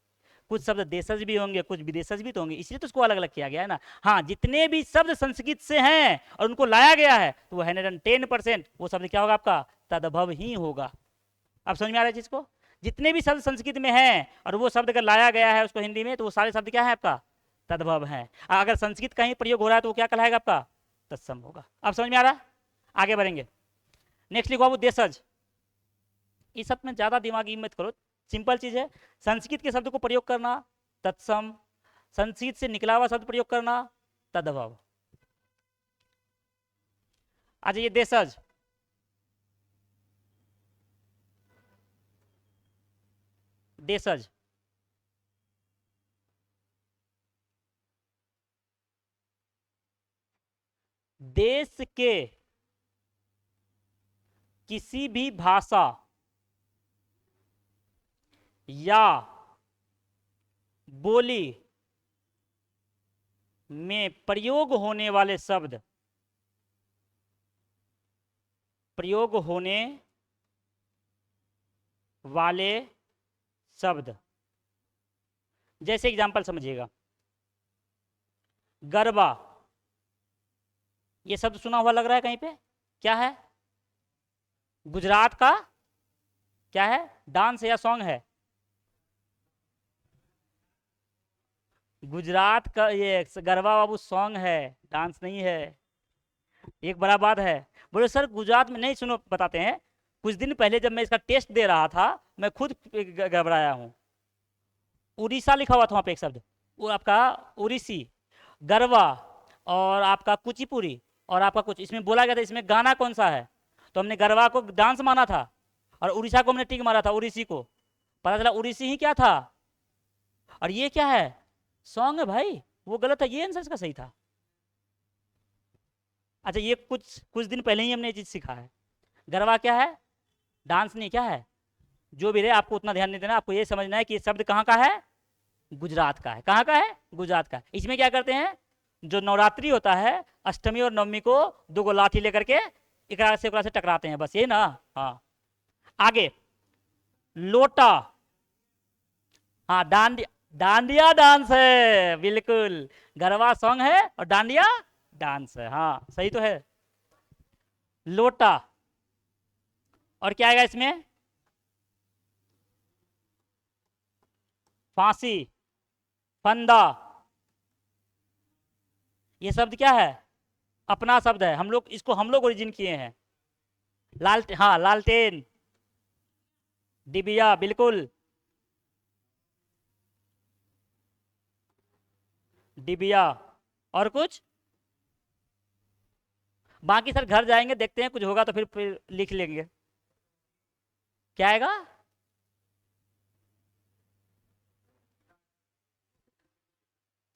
कुछ शब्द देशज भी होंगे, कुछ विदेशज भी तो होंगे, इसलिए तो उसको अलग अलग किया गया है ना। हाँ, जितने भी शब्द संस्कृत से हैं और उनको लाया गया है, तो वो 110% वो शब्द क्या होगा, आपका तद्भव ही होगा। अब समझ में आ रहा है चीज को। जितने भी शब्द संस्कृत में हैं और वो शब्द अगर लाया गया है उसको हिंदी में, तो वो सारे शब्द क्या है, आपका तद्भव है। अगर संस्कृत का ही प्रयोग हो रहा है तो वो क्या कहलाएगा, आपका तत्सम होगा। अब समझ में आ रहा है, आगे बढ़ेंगे। नेक्स्ट लिखो आप देशज। इस सब में ज्यादा दिमागी मत करो, सिंपल चीज है। संस्कृत के शब्द को प्रयोग करना तत्सम, संस्कृत से निकला हुआ शब्द प्रयोग करना तद्भव। आ जाइए देशज। देशज देश के किसी भी भाषा या बोली में प्रयोग होने वाले शब्द, प्रयोग होने वाले शब्द, जैसे एग्जांपल समझिएगा, गरबा, ये शब्द सुना हुआ लग रहा है कहीं पे, क्या है, गुजरात का क्या है, डांस या सॉन्ग है, गुजरात का ये गरबा बाबू सॉन्ग है, डांस नहीं है। एक बड़ा बात है। बोले सर गुजरात में नहीं, सुनो बताते हैं। कुछ दिन पहले जब मैं इसका टेस्ट दे रहा था, मैं खुद घबराया हूँ। उड़ीसा लिखा हुआ था वहाँ पे एक शब्द, वो आपका उड़ीसी, गरबा और आपका कुचिपुड़ी और आपका कुछ, इसमें बोला गया था इसमें गाना कौन सा है, तो हमने गरबा को डांस माना था और उड़ीसा को हमने टिक मारा था, उड़ीसी को। पता चला उड़ीसी ही क्या था, और ये क्या है, सॉन्ग है भाई। वो गलत है, ये आंसर इसका सही था। अच्छा, ये कुछ कुछ दिन पहले ही हमने ये चीज सीखा है। गरबा क्या है, डांस नहीं, क्या है। जो भी रहे आपको उतना ध्यान नहीं देना, आपको ये समझना है कि ये शब्द कहाँ का है, गुजरात का है। कहाँ का है, गुजरात का। इसमें क्या करते हैं, जो नवरात्रि होता है, अष्टमी और नवमी को दो गो लाठी लेकर के एकरा से टकराते हैं, बस ये ना। हाँ, आगे लोटा। हाँ, डांडिया, डांडिया डांस है, बिल्कुल। गरबा सॉन्ग है और डांडिया डांस है। हाँ सही तो है। लोटा, और क्या आएगा इसमें, फांसी, फंदा। ये शब्द क्या है, अपना शब्द है, हम लोग इसको हम लोग ओरिजिन किए हैं। लाल, हाँ लालटेन, डिबिया, बिल्कुल डिबिया। और कुछ बाकी सर घर जाएंगे देखते हैं, कुछ होगा तो फिर लिख लेंगे। क्या आएगा,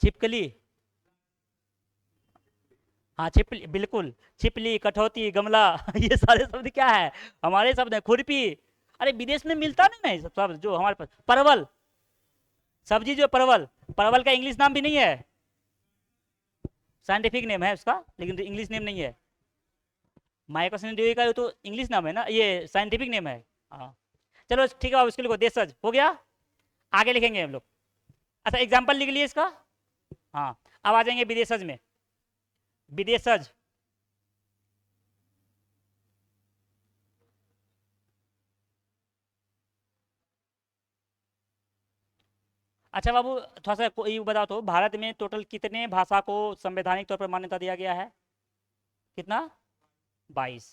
छिपकली। हाँ छिपली, बिल्कुल छिपली, कठौती, गमला ये सारे शब्द क्या है, हमारे शब्द है। खुरपी, अरे विदेश में मिलता नहीं ना ये सब शब्द जो हमारे पास। परवल, सब्जी जो परवल, परवल का इंग्लिश नाम भी नहीं है, साइंटिफिक नेम है उसका, लेकिन इंग्लिश नेम नहीं है। माइक्रोसिनेडियोई का तो इंग्लिश नाम है ना, ये साइंटिफिक नेम है। हाँ चलो ठीक है, अब इसको लिखो, देशज हो गया। आगे लिखेंगे हम लोग। अच्छा एग्जाम्पल लिख लिए इसका। हाँ, अब आ जाएंगे विदेशज में। विदेशज, अच्छा बाबू थोड़ा सा ये बताओ तो, भारत में टोटल कितने भाषा को संवैधानिक तौर पर मान्यता दिया गया है, कितना, 22।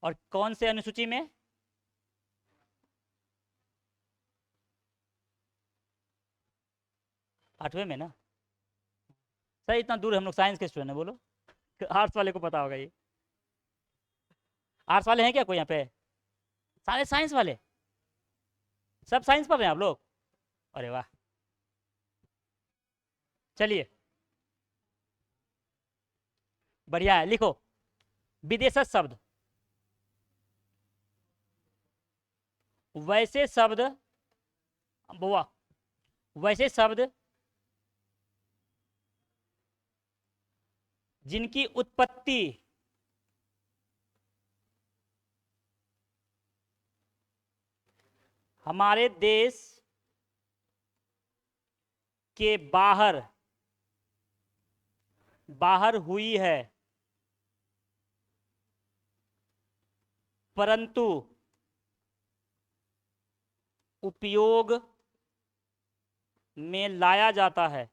और कौन से अनुसूची में, 8वें में ना। सर इतना दूर हम लोग साइंस के स्टूडेंट है, बोलो आर्ट्स वाले को पता होगा ये। आर्ट्स वाले हैं क्या कोई यहाँ पे? सारे साइंस वाले, सब साइंस पढ़ रहे हैं आप लोग? अरे वाह, चलिए बढ़िया है। लिखो विदेशज शब्द, वैसे शब्द, बुआ, वैसे शब्द जिनकी उत्पत्ति हमारे देश के बाहर बाहर हुई है, परंतु उपयोग में लाया जाता है,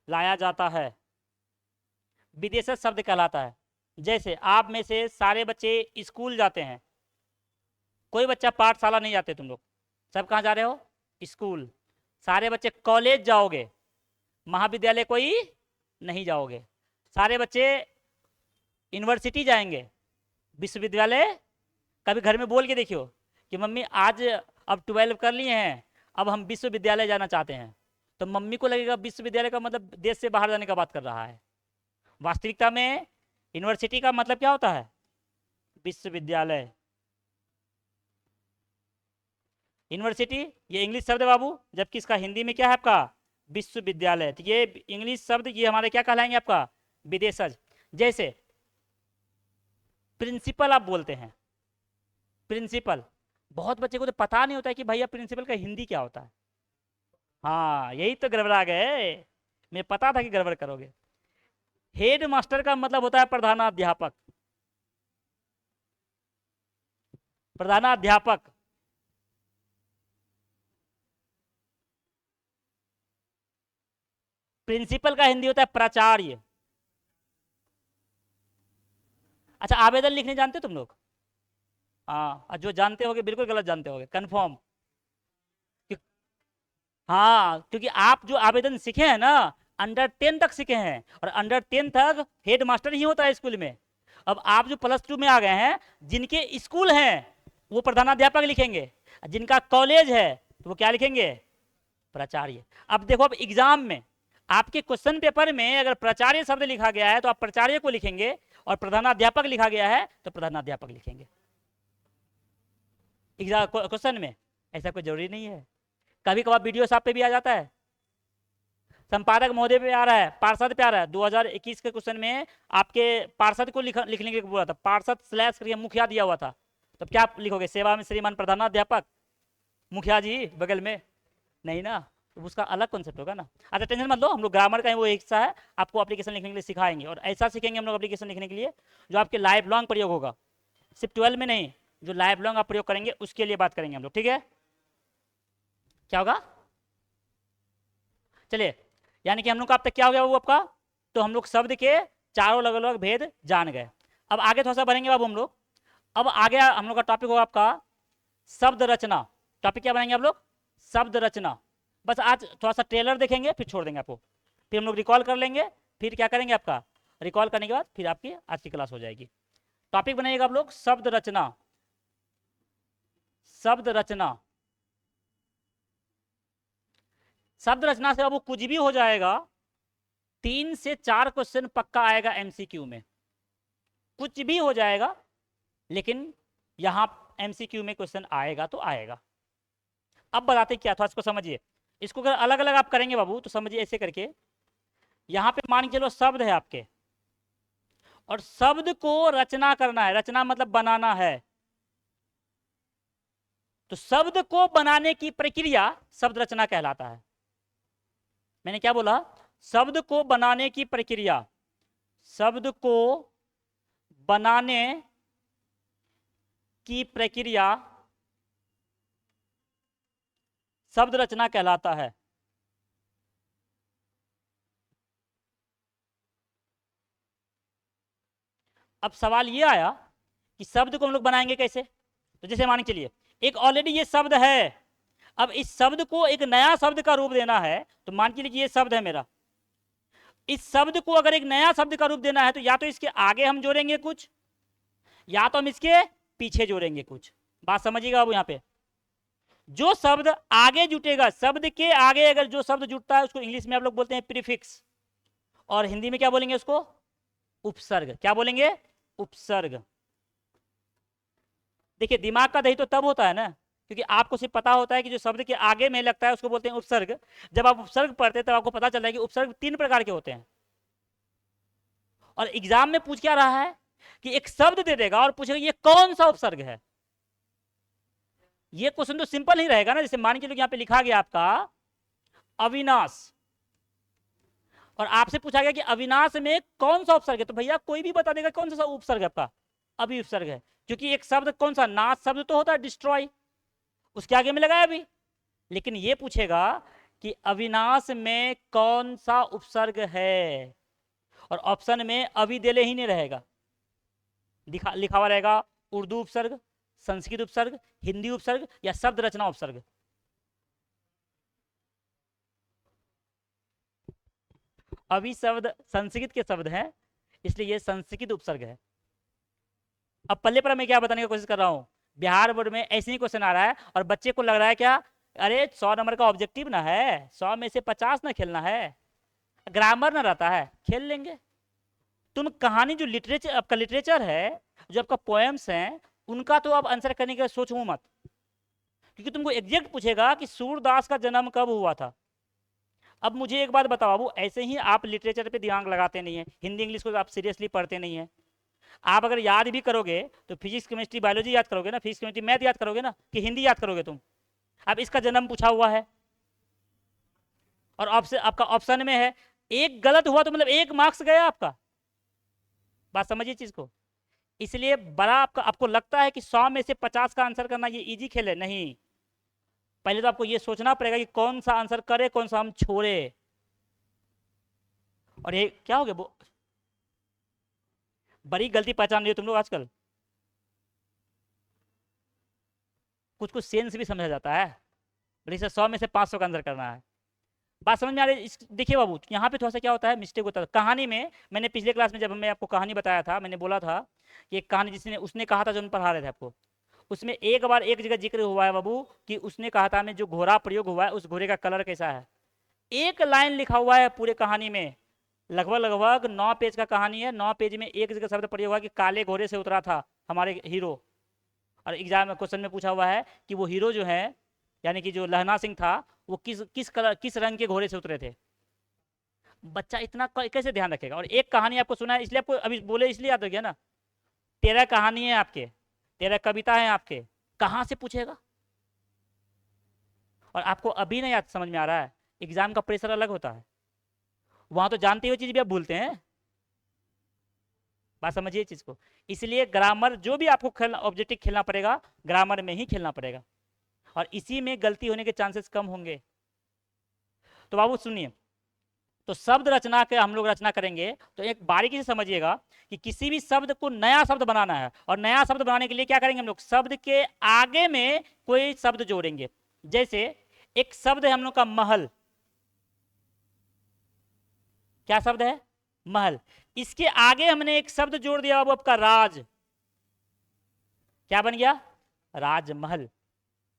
लाया जाता है, विदेशज शब्द कहलाता है। जैसे आप में से सारे बच्चे स्कूल जाते हैं, कोई बच्चा पाठशाला नहीं जाते, तुम लोग सब कहाँ जा रहे हो? स्कूल। सारे बच्चे कॉलेज जाओगे, महाविद्यालय कोई नहीं जाओगे। सारे बच्चे यूनिवर्सिटी जाएंगे, विश्वविद्यालय। कभी घर में बोल के देखियो कि मम्मी आज अब 12 कर लिए हैं, अब हम विश्वविद्यालय जाना चाहते हैं, तो मम्मी को लगेगा विश्वविद्यालय का मतलब देश से बाहर जाने का बात कर रहा है। वास्तविकता में यूनिवर्सिटी का मतलब क्या होता है? विश्वविद्यालय। यूनिवर्सिटी ये इंग्लिश शब्द है बाबू, जबकि इसका हिंदी में क्या है आपका? विश्वविद्यालय। तो ये इंग्लिश शब्द ये हमारे क्या कहलाएंगे आपका? विदेशज। जैसे प्रिंसिपल आप बोलते हैं, प्रिंसिपल, बहुत बच्चे को तो पता नहीं होता है कि भैया प्रिंसिपल का हिंदी क्या होता है। हाँ यही तो गड़बड़ा गए, मैं पता था कि गड़बड़ करोगे। हेड मास्टर का मतलब होता है प्रधानाध्यापक, प्रधानाध्यापक। प्रिंसिपल का हिंदी होता है प्राचार्य। अच्छा आवेदन लिखने जानते हो तुम लोग? हाँ, जो जानते होगे बिल्कुल गलत जानते होगे, कंफर्म। हाँ, क्योंकि आप जो आवेदन सीखे हैं ना, अंडर 10 तक सीखे हैं, और अंडर 10 तक हेड मास्टर ही होता है स्कूल में। अब आप जो +2 में आ गए हैं, जिनके स्कूल हैं वो प्रधानाध्यापक लिखेंगे, जिनका कॉलेज है तो वो क्या लिखेंगे? प्राचार्य। अब देखो, अब एग्जाम में आपके क्वेश्चन पेपर में अगर प्राचार्य शब्द लिखा गया है तो आप प्राचार्य को लिखेंगे, और प्रधानाध्यापक लिखा गया है तो प्रधानाध्यापक लिखेंगे। एग्जाम क्वेश्चन में ऐसा कोई जरूरी नहीं है। कभी कभार वीडियो साहब पे भी आ जाता है, संपादक महोदय पे आ रहा है, पार्षद पे आ रहा है। 2021 के क्वेश्चन में आपके पार्षद को लिखने के लिए बोला था, पार्षद स्लैश करके मुखिया दिया हुआ था, तो क्या आप लिखोगे? सेवा में श्रीमान प्रधानाध्यापक, मुखिया जी बगल में? नहीं ना, तो उसका अलग कॉन्सेप्ट होगा ना। अच्छा टेंशन मत लो, हम लोग ग्रामर का वो एक हिस्सा है, आपको एप्लीकेशन लिखने के लिए सिखाएंगे, और ऐसा सीखेंगे हम लोग एप्लीकेशन लिखने के लिए जो आपके लाइफ लॉन्ग प्रयोग होगा, सिर्फ 12 में नहीं, जो लाइफ लॉन्ग आप प्रयोग करेंगे उसके लिए बात करेंगे हम लोग, ठीक है? क्या होगा? चलिए, यानी कि हम लोग का अब तक क्या हो गया वो आपका? तो हम लोग शब्द के चारों अलग अलग भेद जान गए। अब आगे थोड़ा सा बढ़ेंगे बाबू हम लोग। अब आगे हम लोग का टॉपिक होगा आपका शब्द रचना। टॉपिक क्या बनाएंगे आप लोग? शब्द रचना। बस आज थोड़ा सा ट्रेलर देखेंगे, फिर छोड़ देंगे आपको, फिर हम लोग रिकॉल कर लेंगे, फिर क्या करेंगे आपका रिकॉल करने के बाद फिर आपकी आज की क्लास हो जाएगी। टॉपिक बनाइएगा आप लोग शब्द रचना। शब्द रचना, शब्द रचना से बाबू कुछ भी हो जाएगा, 3 से 4 क्वेश्चन पक्का आएगा एमसीक्यू में, कुछ भी हो जाएगा, लेकिन यहां एमसीक्यू में क्वेश्चन आएगा तो आएगा। अब बताते क्या, थोड़ा इसको समझिए। इसको अगर अलग अलग आप करेंगे बाबू तो समझिए ऐसे करके, यहां पे मान के चलो शब्द है आपके, और शब्द को रचना करना है, रचना मतलब बनाना है, तो शब्द को बनाने की प्रक्रिया शब्द रचना कहलाता है। मैंने क्या बोला? शब्द को बनाने की प्रक्रिया, शब्द को बनाने की प्रक्रिया शब्द रचना कहलाता है। अब सवाल ये आया कि शब्द को हम लोग बनाएंगे कैसे? तो जैसे मान के चलिए एक ऑलरेडी ये शब्द है, अब इस शब्द को एक नया शब्द का रूप देना है, तो मान के लिए ये शब्द है मेरा, इस शब्द को अगर एक नया शब्द का रूप देना है तो या तो इसके आगे हम जोड़ेंगे कुछ, या तो हम इसके पीछे जोड़ेंगे कुछ। बात समझिएगा अब यहाँ पे, जो शब्द आगे जुटेगा, शब्द के आगे अगर जो शब्द जुटता है उसको इंग्लिश में आप लोग बोलते हैं प्रीफिक्स, और हिंदी में क्या बोलेंगे उसको? उपसर्ग। क्या बोलेंगे? उपसर्ग। देखिए दिमाग का दही तो तब होता है ना, क्योंकि आपको सिर्फ पता होता है कि जो शब्द के आगे में लगता है उसको बोलते हैं उपसर्ग। जब आप उपसर्ग पढ़ते हैं तब आपको पता चलता है कि उपसर्ग 3 प्रकार के होते हैं। और एग्जाम में पूछ क्या रहा है कि एक शब्द दे देगा और पूछेगा ये कौन सा उपसर्ग है। ये क्वेश्चन तो सिंपल ही रहेगा ना, जैसे मान के लोग यहाँ पे लिखा गया आपका अविनाश, और आपसे पूछा गया कि अविनाश में कौन सा उपसर्ग है, तो भैया कोई भी बता देगा कौन सा उपसर्ग है आपका, अभी उपसर्ग है। क्योंकि एक शब्द कौन सा, नाश शब्द तो होता है डिस्ट्रॉय, उसके आगे में लगाया अभी। लेकिन ये पूछेगा कि अविनाश में कौन सा उपसर्ग है, और ऑप्शन में अभी देले ही नहीं रहेगा, लिखा हुआ रहेगा उर्दू उपसर्ग, संस्कृत उपसर्ग, हिंदी उपसर्ग, या शब्द रचना उपसर्ग। अभी शब्द संस्कृत के शब्द हैं, इसलिए ये संस्कृत उपसर्ग है। अब पल्ले पर मैं क्या बताने की कोशिश कर रहा हूं, बिहार बोर्ड में ऐसे ही क्वेश्चन आ रहा है और बच्चे को लग रहा है क्या, अरे 100 नंबर का ऑब्जेक्टिव ना है, 100 में से 50 ना खेलना है, ग्रामर ना रहता है, खेल लेंगे। तुम कहानी जो लिटरेचर, आपका लिटरेचर है, जो आपका पोएम्स हैं, उनका तो अब आंसर करने का सोचो मत, क्योंकि तुमको एग्जैक्ट पूछेगा कि सूरदास का जन्म कब हुआ था। अब मुझे एक बात बताओ बाबू, ऐसे ही आप लिटरेचर पे दिमाग लगाते नहीं है, हिंदी इंग्लिश को आप सीरियसली पढ़ते नहीं है। आप अगर याद भी करोगे तो फिजिक्स केमिस्ट्री बायोलॉजी याद करोगे ना, फिजिक्स केमिस्ट्री मैथ याद करोगे ना, कि हिंदी याद करोगे तुम। अब इसका जन्म पूछा हुआ है और ऑप्शन आपका ऑप्शन में है, एक गलत हुआ तो मतलब 1 मार्क्स गया आपका। बात समझिए चीज को। इसलिए बड़ा आपको लगता है कि 100 में से 50 का आंसर करना ये इजी खेल है, नहीं। पहले तो आपको ये सोचना पड़ेगा कि कौन सा आंसर करे, कौन सा हम छोड़े। और ये क्या हो गया, बड़ी गलती पहचान रही हो तुम लोग आजकल, कुछ कुछ सेंस भी समझा जाता है, इसे 100 में से 500 का आंसर करना है। बात समझ में आ रही है? देखिए बाबू, यहाँ पे थोड़ा सा क्या होता है, मिस्टेक होता है कहानी में। मैंने पिछले क्लास में जब मैं आपको कहानी बताया था, मैंने बोला था कि एक कहानी जिसने उसने कहा था, जो हम पढ़ा रहे थे आपको, उसमें एक बार एक जगह जिक्र हुआ है बाबू कि उसने कहा था, में जो घोड़ा प्रयोग हुआ है उस घोड़े का कलर कैसा है। एक लाइन लिखा हुआ है पूरे कहानी में, लगभग लगभग 9 पेज का कहानी है, 9 पेज में एक जगह शब्द प्रयोग हुआ कि काले घोड़े से उतरा था हमारे हीरो। और एग्जाम में क्वेश्चन में पूछा हुआ है कि वो हीरो जो है, यानी कि जो लहना सिंह था, वो किस रंग के घोड़े से उतरे थे। बच्चा इतना कैसे ध्यान रखेगा। और एक कहानी आपको सुना है, इसलिए आपको अभी बोले इसलिए याद रख गया ना, 13 कहानी है आपके, 13 कविता है आपके, कहाँ से पूछेगा। और आपको अभी नहीं याद समझ में आ रहा है, एग्जाम का प्रेशर अलग होता है, वहां तो जानते हुए चीज भी आप भूलते हैं। बात समझिए चीज को। इसलिए ग्रामर जो भी आपको खेलना, ऑब्जेक्टिव खेलना पड़ेगा, ग्रामर में ही खेलना पड़ेगा, और इसी में गलती होने के चांसेस कम होंगे। तो बाबू सुनिए, तो शब्द रचना के हम लोग रचना करेंगे तो एक बारीकी से समझिएगा कि किसी भी शब्द को नया शब्द बनाना है, और नया शब्द बनाने के लिए क्या करेंगे हम लोग, शब्द के आगे में कोई शब्द जोड़ेंगे। जैसे एक शब्द है हम लोग का महल, क्या शब्द है, महल। इसके आगे हमने एक शब्द जोड़ दिया वो आपका राज, क्या बन गया, राजमहल।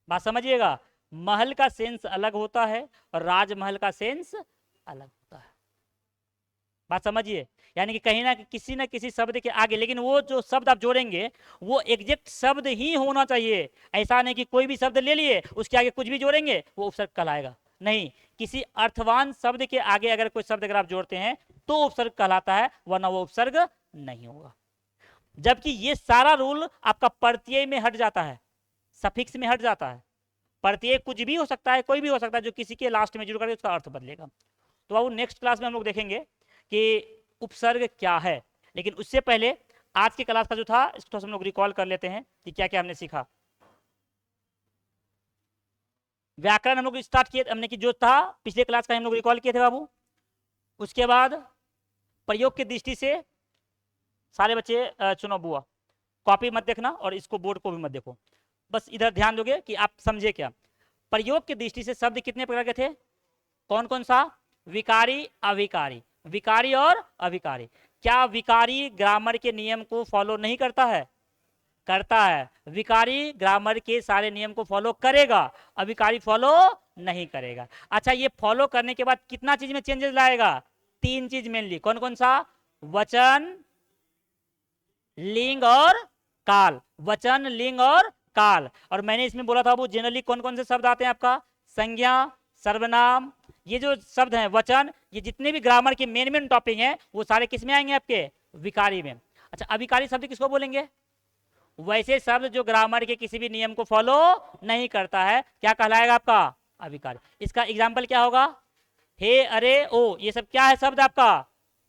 बात समझिएगा, महल का सेंस अलग होता है और राजमहल का सेंस अलग होता है। बात समझिए, यानी कि कहीं ना किसी ना किसी शब्द के आगे, लेकिन वो जो शब्द आप जोड़ेंगे वो एग्जैक्ट शब्द ही होना चाहिए। ऐसा नहीं कि कोई भी शब्द ले लिए उसके आगे कुछ भी जोड़ेंगे वो उपसर्ग कहलाएगा, नहीं। किसी अर्थवान शब्द के आगे अगर कोई शब्द अगर आप जोड़ते हैं तो उपसर्ग कहलाता है, वरना वो उपसर्ग नहीं होगा। जबकि ये सारा रूल आपका प्रत्यय में हट जाता है, सफिक्स में हट जाता है। प्रत्यय कुछ भी हो सकता है, कोई भी हो सकता है, जो किसी के लास्ट में जुड़ करके उसका अर्थ बदलेगा। तो बाबू नेक्स्ट क्लास में हम लोग देखेंगे कि उपसर्ग क्या है, लेकिन उससे पहले आज की क्लास का जो था इसको हम लोग रिकॉल कर लेते हैं कि क्या क्या हमने सीखा। व्याकरण हम लोग स्टार्ट किए हमने, कि जो था पिछले क्लास का हम लोग रिकॉल किए थे बाबू। उसके बाद प्रयोग की दृष्टि से सारे बच्चे चुनो बुआ, कॉपी मत देखना और इसको बोर्ड को भी मत देखो, बस इधर ध्यान दोगे कि आप समझे क्या। प्रयोग की दृष्टि से शब्द कितने प्रकार के थे, कौन कौन सा, विकारी अविकारी। विकारी और अविकारी। क्या विकारी ग्रामर के नियम को फॉलो नहीं करता है? करता है। विकारी ग्रामर के सारे नियम को फॉलो करेगा, अविकारी फॉलो नहीं करेगा। अच्छा, ये फॉलो करने के बाद कितना चीज में चेंजेस लाएगा? 3 चीज मेनली। कौन कौन सा? वचन, लिंग और काल। वचन, लिंग और काल। और मैंने इसमें बोला था वो जनरली कौन कौन से शब्द आते हैं आपका? संज्ञा, सर्वनाम। ये जो शब्द हैं वचन, ये जितने भी ग्रामर के मेन मेन टॉपिक हैं वो सारे किस में आएंगे? आपके विकारी में। अच्छा, अविकारी शब्द किसको बोलेंगे? वैसे शब्द जो ग्रामर के किसी भी नियम को फॉलो नहीं करता है, क्या कहलाएगा? आपका अविकारी। इसका एग्जाम्पल क्या होगा? हे, अरे, ओ, ये सब क्या है? शब्द आपका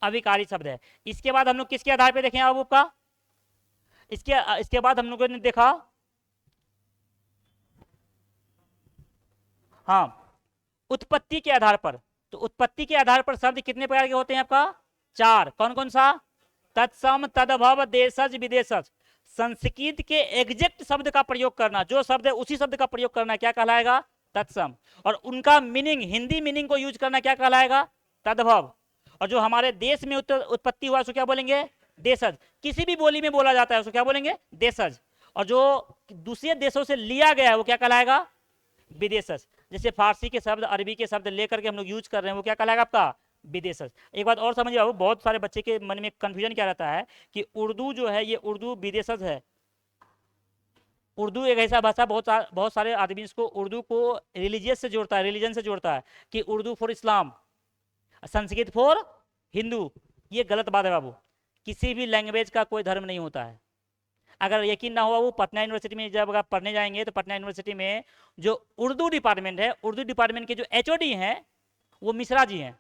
अविकारी शब्द है। इसके बाद हम लोग किसके आधार पे देखें आपका? इसके बाद हम लोगों ने देखा, हाँ, उत्पत्ति के आधार पर। तो उत्पत्ति के आधार पर शब्द कितने प्रकार के होते हैं आपका? 4। कौन कौन सा? तत्सम, तदभव, देशज, विदेशज। संस्कृत के एग्जैक्ट शब्द का प्रयोग करना, जो शब्द है उसी शब्द का प्रयोग करना, क्या कहलाएगा? तत्सम। और उनका मीनिंग, हिंदी मीनिंग को यूज करना, क्या कहलाएगा? तद्भव। और जो हमारे देश में उत्पत्ति हुआ उसको क्या बोलेंगे? देशज। किसी भी बोली में बोला जाता है उसको क्या बोलेंगे? देशज। और जो दूसरे देशों से लिया गया है वो क्या कहलाएगा? विदेशज। जैसे फारसी के शब्द, अरबी के शब्द लेकर के हम लोग यूज कर रहे हैं, वो क्या कहलाएगा? आपका विदेशज। एक बात और समझिए बाबू, बहुत सारे बच्चे के मन में कंफ्यूजन क्या रहता है कि उर्दू जो है ये उर्दू विदेशज है। उर्दू एक ऐसा भाषा, बहुत सारे आदमी इसको उर्दू को रिलीजियस से जोड़ता है, रिलीजन से जोड़ता है कि Urdu for Islam, Sanskrit for Hindu. ये गलत बात है बाबू। किसी भी लैंग्वेज का कोई धर्म नहीं होता है। अगर यकीन ना हुआ, वो पटना यूनिवर्सिटी में जब आप पढ़ने जाएंगे तो पटना यूनिवर्सिटी में जो उर्दू डिपार्टमेंट है, उर्दू डिपार्टमेंट के जो एचओडी हैं वो मिश्रा जी हैं।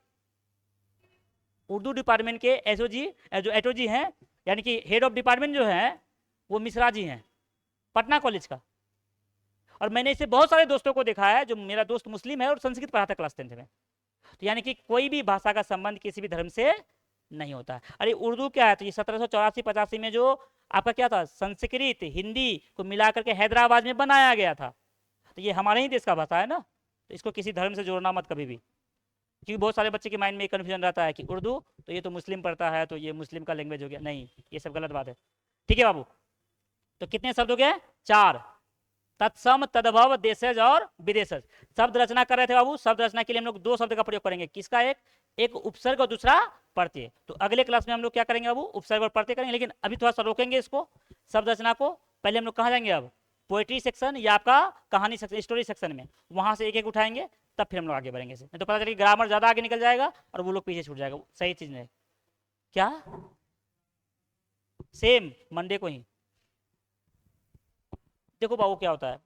उर्दू डिपार्टमेंट के एसओजी, जो एचओजी हैं, यानी कि हेड ऑफ डिपार्टमेंट जो है वो मिश्रा जी हैं, पटना कॉलेज का। और मैंने इसे बहुत सारे दोस्तों को देखा है, जो मेरा दोस्त मुस्लिम है और संस्कृत पढ़ाता क्लास 10th में। तो यानी कि कोई भी भाषा का संबंध किसी भी धर्म से नहीं होता है। अरे उर्दू क्या है? तो ये 1784-85 में जो आपका क्या था, संस्कृत हिंदी को मिलाकर के हैदराबाद में बनाया गया था। तो ये हमारे ही देश का भाषा है ना, तो इसको किसी धर्म से जोड़ना मत कभी भी। क्योंकि बहुत सारे बच्चे के माइंड में कन्फ्यूजन रहता है कि उर्दू तो ये तो मुस्लिम पढ़ता है, तो ये मुस्लिम का लैंग्वेज हो गया। नहीं, ये सब गलत बात है। ठीक है बाबू? तो कितने शब्द हो गए? 4। तत्सम, तद्भव, देशज और विदेशज। शब्द रचना कर रहे थे बाबू। शब्द रचना के लिए हम लोग 2 शब्द का प्रयोग करेंगे। किसका? एक उपसर्ग और दूसरा प्रत्यय। तो अगले क्लास में हम लोग क्या करेंगे बाबू? उपसर्ग और प्रत्यय करेंगे। लेकिन अभी थोड़ा सा रोकेंगे इसको, शब्द रचना को। पहले हम लोग कहाँ जाएंगे? अब पोएट्री सेक्शन या आपका कहानी सेक्शन, स्टोरी सेक्शन में, वहां से एक एक उठाएंगे, तब फिर हम लोग आगे बढ़ेंगे। नहीं तो पता चले ग्रामर ज्यादा आगे निकल जाएगा और वो लोग पीछे छूट जाएगा। सही चीज नहीं। क्या? सेम मंडे को ही। देखो बाबू क्या होता है,